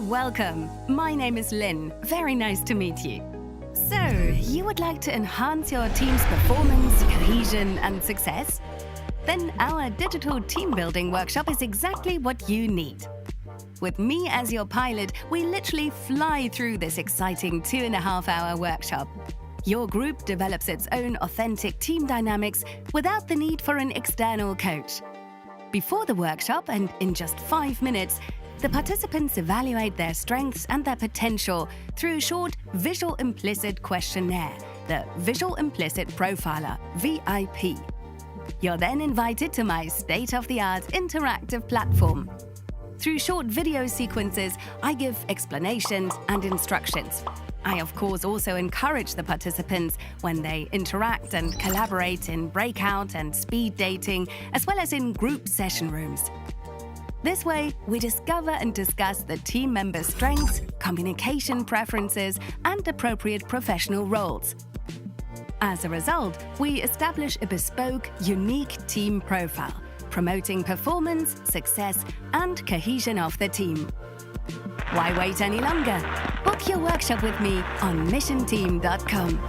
welcome. My name is Lynn. Very nice to meet you. So, you would like to enhance your team's performance, cohesion, and success? Then our digital team building workshop is exactly what you need. With me as your pilot, we literally fly through this exciting 2.5-hour workshop. Your group develops its own authentic team dynamics without the need for an external coach. Before the workshop, and in just 5 minutes, the participants evaluate their strengths and their potential through a short Visual Implicit questionnaire, the Visual Implicit Profiler, VIP. You're then invited to my state-of-the-art interactive platform. Through short video sequences, I give explanations and instructions. I, of course, also encourage the participants when they interact and collaborate in breakout and speed dating, as well as in group session rooms. This way, we discover and discuss the team members' strengths, communication preferences, and appropriate professional roles. As a result, we establish a bespoke, unique team profile, promoting performance, success, and cohesion of the team. Why wait any longer? Book your workshop with me on missionteam.com.